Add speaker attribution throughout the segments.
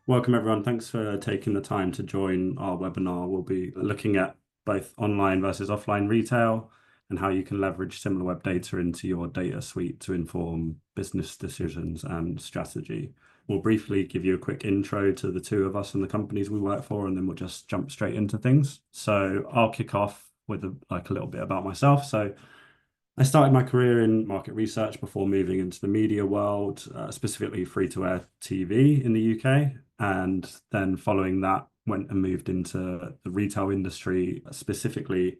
Speaker 1: Welcome, everyone. Thanks for taking the time to join our webinar. We'll be looking at both online versus offline retail and how you can leverage Similarweb data into your data suite to inform business decisions and strategy. We'll briefly give you a quick intro to the two of us and the companies we work for, and then we'll just jump straight into things. So I'll kick off with a little bit about myself. So I started my career in market research before moving into the media world, specifically free-to-air TV in the UK. And then following that, went and moved into the retail industry, specifically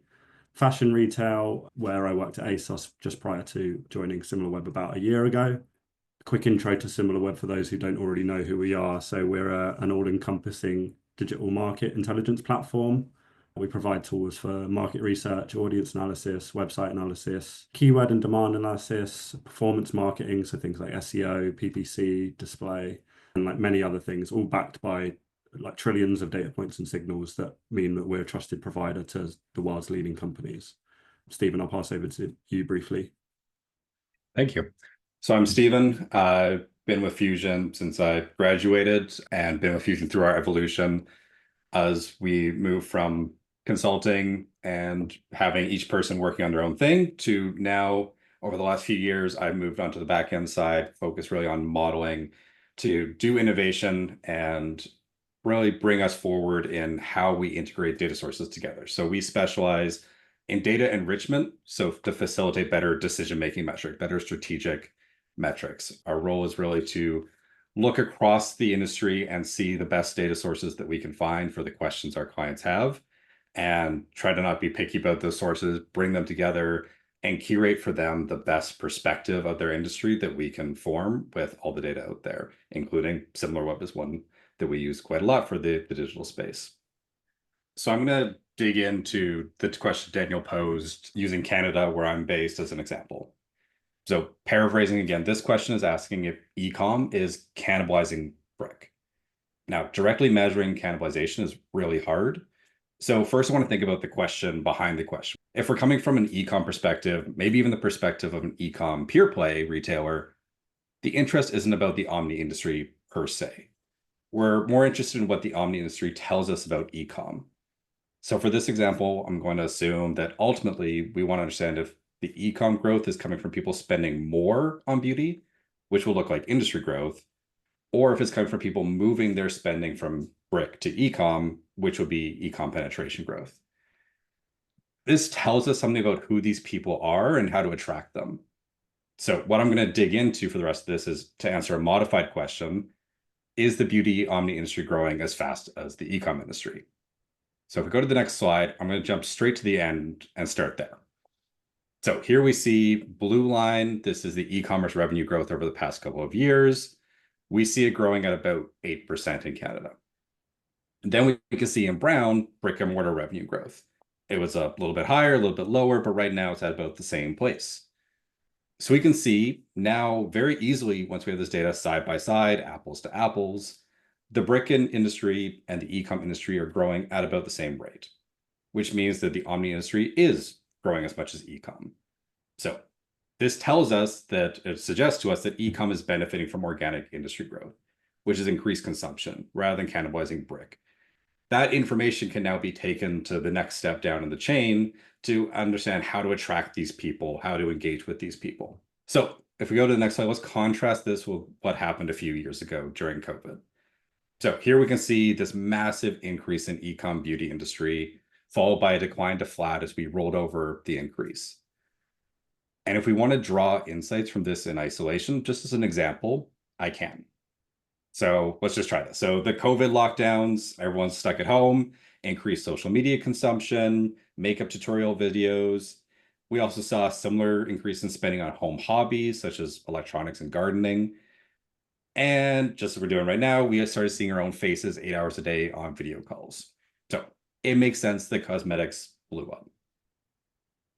Speaker 1: fashion retail, where I worked at ASOS just prior to joining Similarweb about a year ago. Quick intro to Similarweb for those who don't already know who we are. So we're an all-encompassing digital market intelligence platform. We provide tools for market research, audience analysis, website analysis, keyword and demand analysis, performance marketing, so things like SEO, PPC, display, and like many other things, all backed by like trillions of data points and signals that mean that we're a trusted provider to the world's leading companies. Stephen, I'll pass over to you briefly.
Speaker 2: Thank you. So I'm Stephen. I've been with Fusion since I graduated and been with Fusion through our evolution as we move from consulting and having each person working on their own thing to now, over the last few years, I've moved on to the back end side, focus really on modeling to do innovation and really bring us forward in how we integrate data sources together. So we specialize in data enrichment, so to facilitate better decision-making metric, better strategic metrics. Our role is really to look across the industry and see the best data sources that we can find for the questions our clients have, and try to not be picky about those sources, bring them together and curate for them the best perspective of their industry that we can form with all the data out there, including Similarweb is one that we use quite a lot for the digital space. So I'm going to dig into the question Daniel posed using Canada, where I'm based, as an example. So paraphrasing again, this question is asking if ecom is cannibalizing brick. Now, directly measuring cannibalization is really hard. So first, I want to think about the question behind the question. If we're coming from an ecom perspective, maybe even the perspective of an ecom pure play retailer, the interest isn't about the omni industry per se. We're more interested in what the omni industry tells us about ecom. So for this example, I'm going to assume that ultimately we want to understand if the ecom growth is coming from people spending more on beauty, which will look like industry growth, or if it's coming from people moving their spending from brick to ecom, which would be ecom penetration growth. This tells us something about who these people are and how to attract them. So what I'm going to dig into for the rest of this is to answer a modified question: is the beauty omni industry growing as fast as the ecom industry? So if we go to the next slide, I'm going to jump straight to the end and start there. So here we see blue line. This is the e-commerce revenue growth over the past couple of years. We see it growing at about 8% in Canada. And then we can see in brown brick and mortar revenue growth. It was a little bit higher, a little bit lower, but right now it's at about the same place. So we can see now very easily, once we have this data side by side, apples to apples, the brick industry and the e-com industry are growing at about the same rate, which means that the omni industry is growing as much as e-com. So this tells us that it suggests to us that e-com is benefiting from organic industry growth, which is increased consumption rather than cannibalizing brick. That information can now be taken to the next step down in the chain to understand how to attract these people, how to engage with these people. So if we go to the next slide, let's contrast this with what happened a few years ago during COVID. So here we can see this massive increase in e-com beauty industry, followed by a decline to flat as we rolled over the increase. And if we want to draw insights from this in isolation, just as an example, I can. So let's just try this. So the COVID lockdowns, everyone's stuck at home, increased social media consumption, makeup tutorial videos. We also saw a similar increase in spending on home hobbies, such as electronics and gardening. And just as we're doing right now, we started seeing our own faces 8 hours a day on video calls. So it makes sense that cosmetics blew up.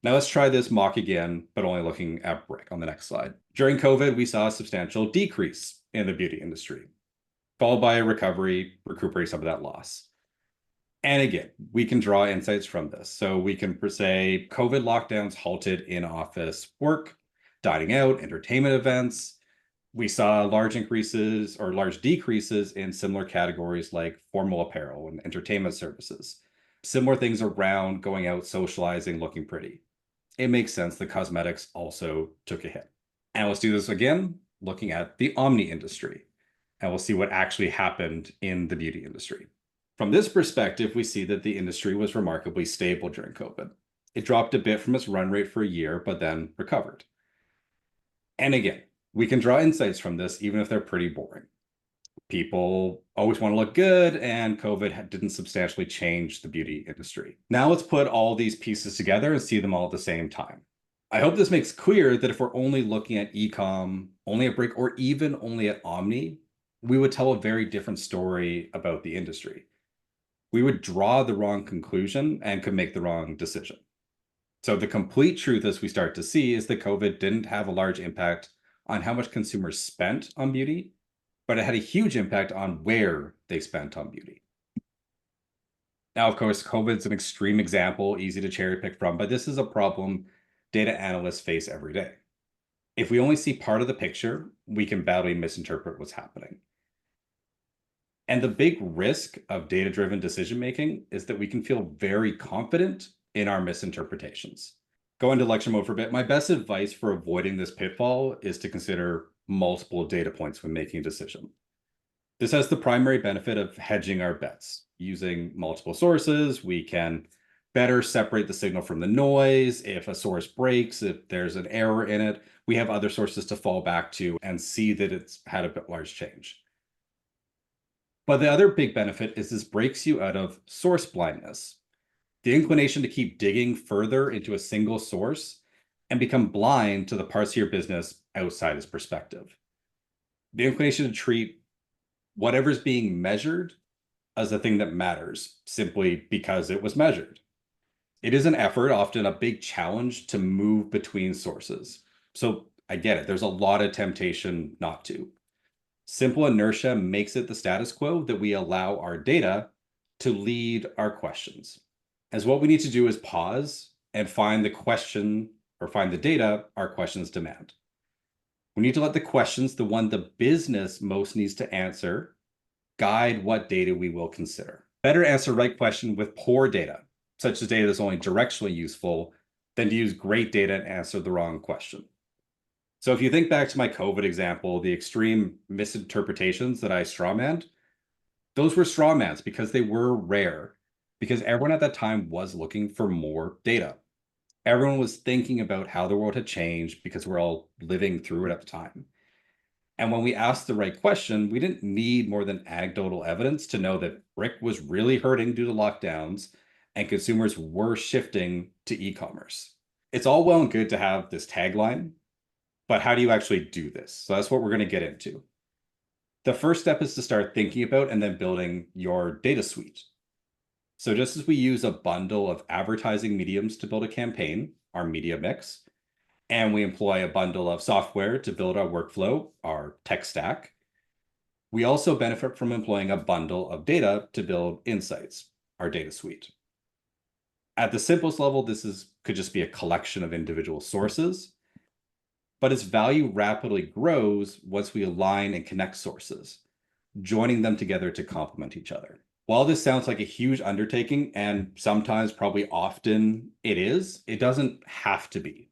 Speaker 2: Now let's try this mock again, but only looking at brick on the next slide. During COVID, we saw a substantial decrease in the beauty industry, followed by a recovery, recuperating some of that loss. And again, we can draw insights from this. So we can say COVID lockdowns halted in-office work, dining out, entertainment events. We saw large increases or large decreases in similar categories like formal apparel and entertainment services. Similar things around going out, socializing, looking pretty. It makes sense that cosmetics also took a hit. And let's do this again, looking at the Omni industry. And we'll see what actually happened in the beauty industry. From this perspective, we see that the industry was remarkably stable during COVID. It dropped a bit from its run rate for a year, but then recovered. And again, we can draw insights from this, even if they're pretty boring. People always want to look good, and COVID didn't substantially change the beauty industry. Now let's put all these pieces together and see them all at the same time. I hope this makes clear that if we're only looking at ecom, only at Brick, or even only at Omni, we would tell a very different story about the industry. We would draw the wrong conclusion and could make the wrong decision. So the complete truth, as we start to see, is that COVID didn't have a large impact on how much consumers spent on beauty, but it had a huge impact on where they spent on beauty. Now, of course, COVID's an extreme example, easy to cherry pick from, but this is a problem data analysts face every day. If we only see part of the picture, we can badly misinterpret what's happening. And the big risk of data-driven decision-making is that we can feel very confident in our misinterpretations. Go into lecture mode for a bit. My best advice for avoiding this pitfall is to consider multiple data points when making a decision. This has the primary benefit of hedging our bets. Using multiple sources, we can better separate the signal from the noise. If a source breaks, if there's an error in it, we have other sources to fall back to and see that it's had a bit large change. But the other big benefit is this breaks you out of source blindness, the inclination to keep digging further into a single source and become blind to the parts of your business outside its perspective. The inclination to treat whatever's being measured as a thing that matters simply because it was measured. It is an effort, often a big challenge, to move between sources. So I get it. There's a lot of temptation not to. Simple inertia makes it the status quo that we allow our data to lead our questions. As what we need to do is pause and find the question or find the data our questions demand. We need to let the questions, the one the business most needs to answer, guide what data we will consider. Better answer the right question with poor data, such as data that's only directionally useful, than to use great data and answer the wrong question. So if you think back to my COVID example, the extreme misinterpretations that I strawmanned, those were strawmans because they were rare, because everyone at that time was looking for more data. Everyone was thinking about how the world had changed because we're all living through it at the time. And when we asked the right question, we didn't need more than anecdotal evidence to know that brick was really hurting due to lockdowns and consumers were shifting to e-commerce. It's all well and good to have this tagline, but how do you actually do this? So that's what we're going to get into. The first step is to start thinking about and then building your data suite. So just as we use a bundle of advertising mediums to build a campaign, our media mix, and we employ a bundle of software to build our workflow, our tech stack, we also benefit from employing a bundle of data to build insights, our data suite. At the simplest level, this could just be a collection of individual sources, but its value rapidly grows once we align and connect sources, joining them together to complement each other. While this sounds like a huge undertaking, and sometimes, probably often it is, it doesn't have to be.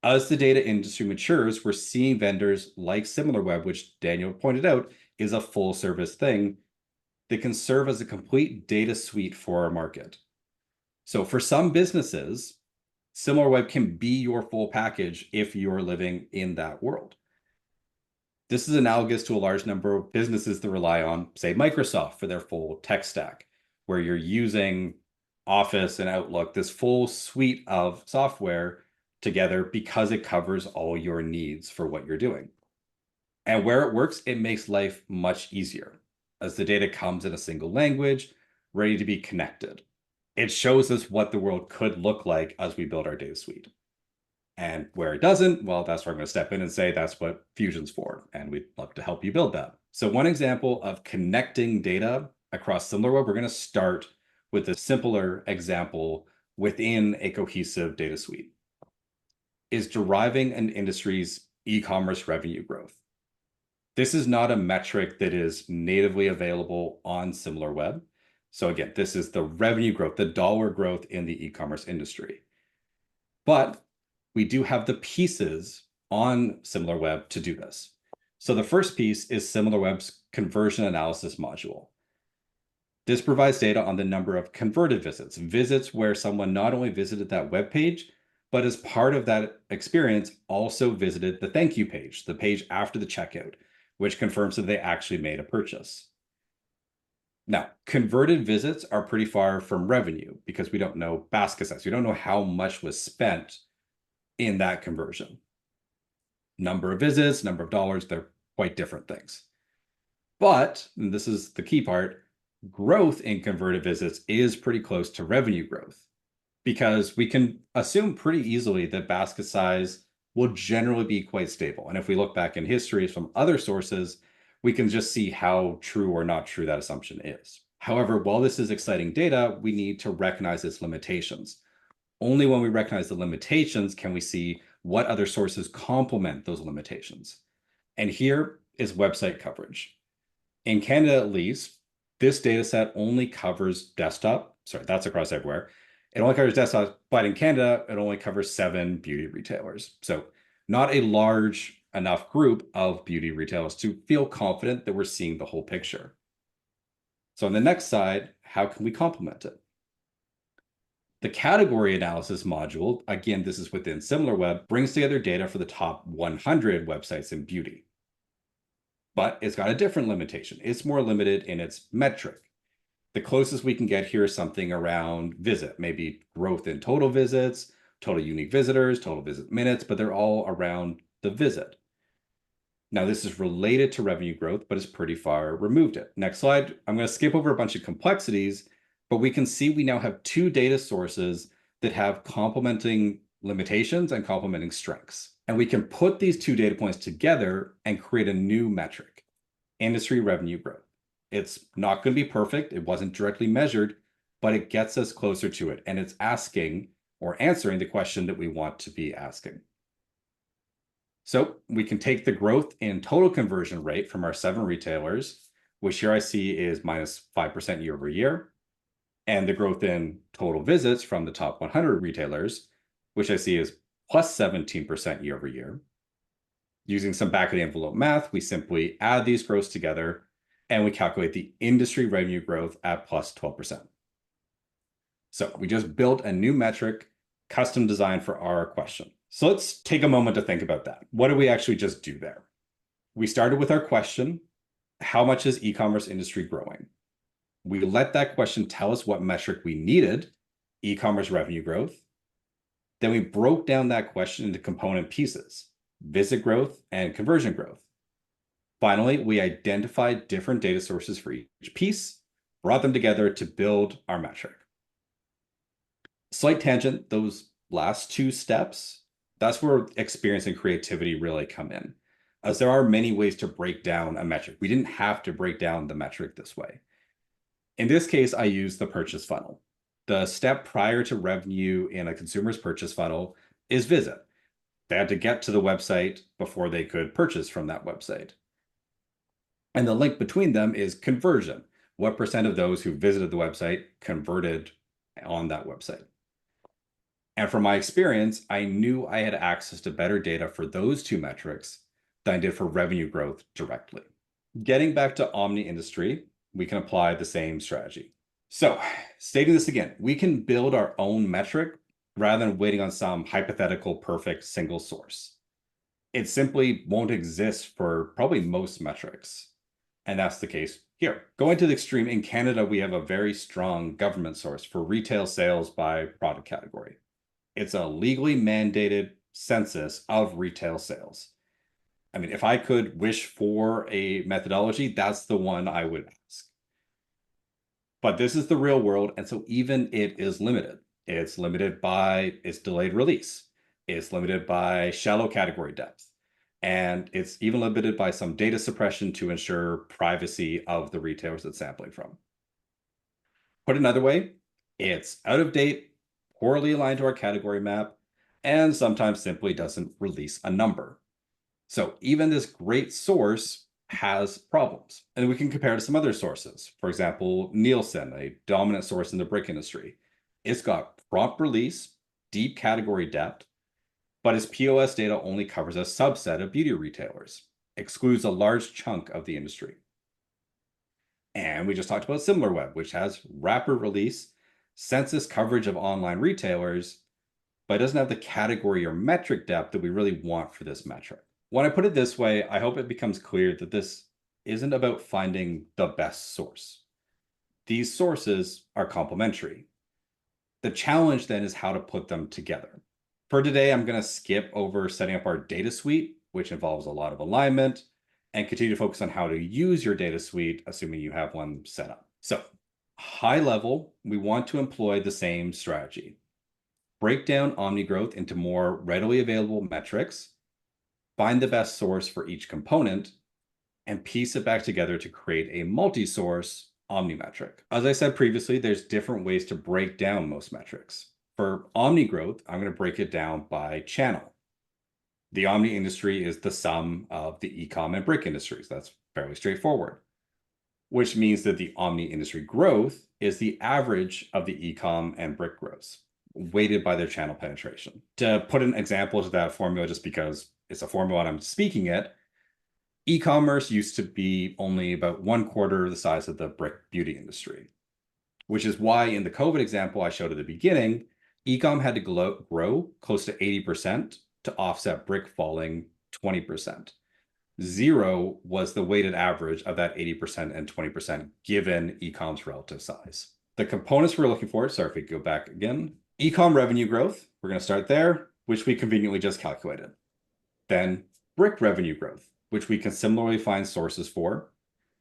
Speaker 2: As the data industry matures, we're seeing vendors like Similarweb, which Daniel pointed out is a full service thing that can serve as a complete data suite for our market. So for some businesses, Similarweb can be your full package if you're living in that world. This is analogous to a large number of businesses that rely on, say, Microsoft for their full tech stack, where you're using Office and Outlook, this full suite of software together because it covers all your needs for what you're doing. And where it works, it makes life much easier as the data comes in a single language, ready to be connected. It shows us what the world could look like as we build our data suite. And where it doesn't, well, that's where I'm going to step in and say that's what Fusion's for, and we'd love to help you build that. So one example of connecting data across Similarweb, we're going to start with a simpler example within a cohesive data suite, is deriving an industry's e-commerce revenue growth. This is not a metric that is natively available on Similarweb. So again, this is the revenue growth, the dollar growth in the e-commerce industry. But we do have the pieces on Similarweb to do this. So the first piece is Similarweb's conversion analysis module. This provides data on the number of converted visits, visits where someone not only visited that web page, but as part of that experience also visited the thank you page, the page after the checkout, which confirms that they actually made a purchase. Now, converted visits are pretty far from revenue because we don't know basket size. We don't know how much was spent in that conversion. Number of visits, number of dollars, they're quite different things. But, and this is the key part, growth in converted visits is pretty close to revenue growth because we can assume pretty easily that basket size will generally be quite stable. And if we look back in history from other sources, we can just see how true or not true that assumption is. However, while this is exciting data, we need to recognize its limitations. Only when we recognize the limitations can we see what other sources complement those limitations. And here is website coverage. In Canada, at least, this data set only covers desktop. Sorry, that's across everywhere. It only covers desktop, but in Canada, it only covers 7 beauty retailers. So not a large enough group of beauty retailers to feel confident that we're seeing the whole picture. So on the next side, how can we complement it? The category analysis module, again, this is within Similarweb, brings together data for the top 100 websites in beauty. But it's got a different limitation. It's more limited in its metric. The closest we can get here is something around visit, maybe growth in total visits, total unique visitors, total visit minutes, but they're all around the visit. Now, this is related to revenue growth, but it's pretty far removed it. Next slide. I'm going to skip over a bunch of complexities, but we can see we now have 2 data sources that have complementing limitations and complementing strengths. And we can put these 2 data points together and create a new metric, industry revenue growth. It's not going to be perfect. It wasn't directly measured, but it gets us closer to it. And it's asking or answering the question that we want to be asking. So we can take the growth in total conversion rate from our 7 retailers, which here I see is -5% year over year, and the growth in total visits from the top 100 retailers, which I see is +17% year over year. Using some back of the envelope math, we simply add these growths together and we calculate the industry revenue growth at +12%. So we just built a new metric, custom designed for our question. So let's take a moment to think about that. What did we actually just do there? We started with our question, how much is e-commerce industry growing? We let that question tell us what metric we needed, e-commerce revenue growth. Then we broke down that question into component pieces, visit growth and conversion growth. Finally, we identified different data sources for each piece, brought them together to build our metric. Slight tangent, those last 2 steps, that's where experience and creativity really come in, as there are many ways to break down a metric. We didn't have to break down the metric this way. In this case, I used the purchase funnel. The step prior to revenue in a consumer's purchase funnel is visit. They had to get to the website before they could purchase from that website. And the link between them is conversion. What % of those who visited the website converted on that website? And from my experience, I knew I had access to better data for those 2 metrics than I did for revenue growth directly. Getting back to Omni industry, we can apply the same strategy. So stating this again, we can build our own metric rather than waiting on some hypothetical perfect single source. It simply won't exist for probably most metrics. And that's the case here. Going to the extreme, in Canada, we have a very strong government source for retail sales by product category. It's a legally mandated census of retail sales. I mean, if I could wish for a methodology, that's the one I would ask. But this is the real world, and so even it is limited. It's limited by its delayed release. It's limited by shallow category depth. And it's even limited by some data suppression to ensure privacy of the retailers it's sampling from. Put another way, it's out of date, poorly aligned to our category map, and sometimes simply doesn't release a number. So even this great source has problems. And we can compare to some other sources. For example, Nielsen, a dominant source in the brick industry. It's got prompt release, deep category depth, but its POS data only covers a subset of beauty retailers, excludes a large chunk of the industry. And we just talked about Similarweb, which has rapid release, census coverage of online retailers, but it doesn't have the category or metric depth that we really want for this metric. When I put it this way, I hope it becomes clear that this isn't about finding the best source. These sources are complementary. The challenge then is how to put them together. For today, I'm going to skip over setting up our data suite, which involves a lot of alignment, and continue to focus on how to use your data suite, assuming you have one set up. So, high level, we want to employ the same strategy. Break down Omni growth into more readily available metrics, find the best source for each component, and piece it back together to create a multi-source Omni metric. As I said previously, there's different ways to break down most metrics. For Omni growth, I'm going to break it down by channel. The Omni industry is the sum of the ecom and brick industries. That's fairly straightforward, which means that the Omni industry growth is the average of the ecom and brick growths, weighted by their channel penetration. To put an example to that formula, just because it's a formula and I'm speaking it, e-commerce used to be only about 1/4 the size of the brick beauty industry, which is why in the COVID example I showed at the beginning, e-com had to grow close to 80% to offset brick falling 20%. 0 was the weighted average of that 80% and 20% given e-com's relative size. The components we're looking for, sorry if we go back again, e-com revenue growth, we're going to start there, which we conveniently just calculated. Then brick revenue growth, which we can similarly find sources for.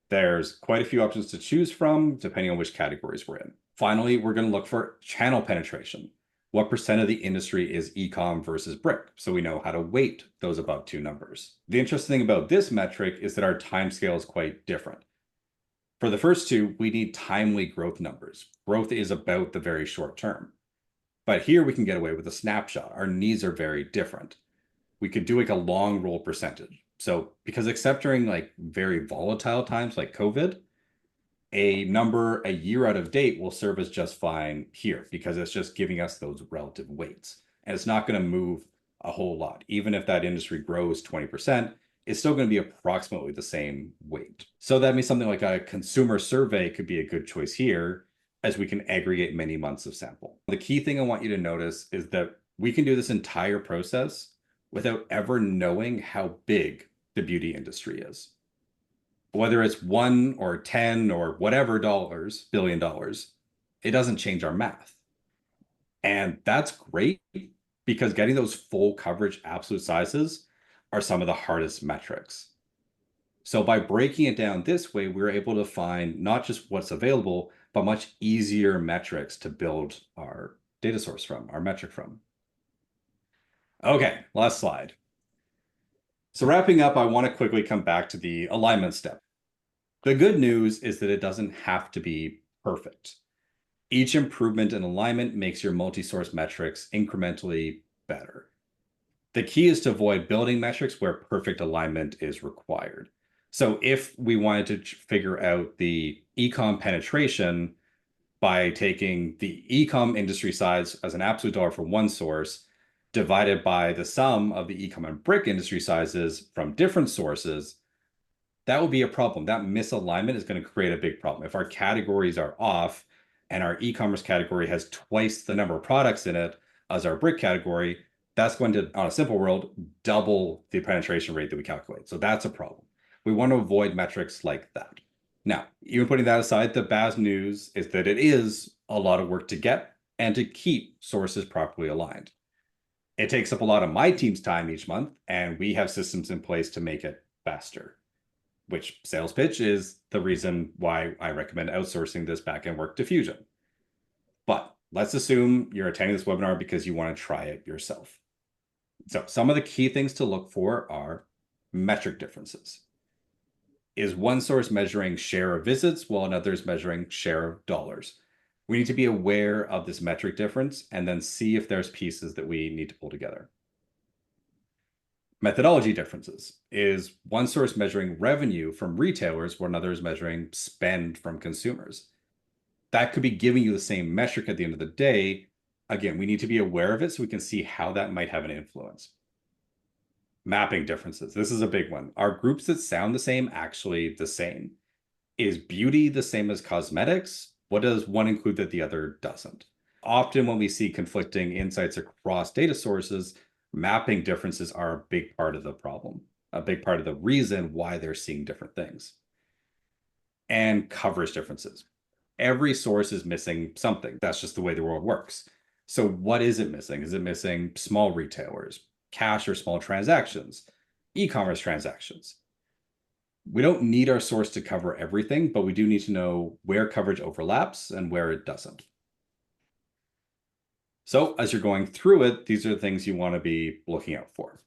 Speaker 2: There's quite a few options to choose from, depending on which categories we're in. Finally, we're going to look for channel penetration. What percent of the industry is e-com versus brick? So we know how to weight those above two numbers. The interesting thing about this metric is that our timescale is quite different. For the first two, we need timely growth numbers. Growth is about the very short term. But here we can get away with a snapshot. Our needs are very different. We could do like a long roll percentage. So because except during like very volatile times like COVID, a number a year out of date will serve as just fine here because it's just giving us those relative weights. And it's not going to move a whole lot. Even if that industry grows 20%, it's still going to be approximately the same weight. So that means something like a consumer survey could be a good choice here, as we can aggregate many months of sample. The key thing I want you to notice is that we can do this entire process without ever knowing how big the beauty industry is. Whether it's 1 or 10 or whatever billion dollars, it doesn't change our math. And that's great because getting those full coverage absolute sizes are some of the hardest metrics. So by breaking it down this way, we're able to find not just what's available, but much easier metrics to build our data source from, our metric from. Okay, last slide. So wrapping up, I want to quickly come back to the alignment step. The good news is that it doesn't have to be perfect. Each improvement in alignment makes your multi-source metrics incrementally better. The key is to avoid building metrics where perfect alignment is required. So if we wanted to figure out the ecom penetration by taking the ecom industry size as an absolute dollar for one source, divided by the sum of the ecom and brick industry sizes from different sources, that would be a problem. That misalignment is going to create a big problem. If our categories are off and our e-commerce category has twice the number of products in it as our brick category, that's going to, on a simple world, double the penetration rate that we calculate. So that's a problem. We want to avoid metrics like that. Now, even putting that aside, the bad news is that it is a lot of work to get and to keep sources properly aligned. It takes up a lot of my team's time each month, and we have systems in place to make it faster, which sales pitch is the reason why I recommend outsourcing this backend work to Fusion. But let's assume you're attending this webinar because you want to try it yourself. So some of the key things to look for are metric differences. Is one source measuring share of visits while another is measuring share of dollars? We need to be aware of this metric difference and then see if there's pieces that we need to pull together. Methodology differences. Is one source measuring revenue from retailers while another is measuring spend from consumers? That could be giving you the same metric at the end of the day. Again, we need to be aware of it so we can see how that might have an influence. Mapping differences. This is a big one. Are groups that sound the same actually the same? Is beauty the same as cosmetics? What does one include that the other doesn't? Often when we see conflicting insights across data sources, mapping differences are a big part of the problem, a big part of the reason why they're seeing different things. And coverage differences. Every source is missing something. That's just the way the world works. So what is it missing? Is it missing small retailers, cash or small transactions, e-commerce transactions? We don't need our source to cover everything, but we do need to know where coverage overlaps and where it doesn't. So as you're going through it, these are the things you want to be looking out for.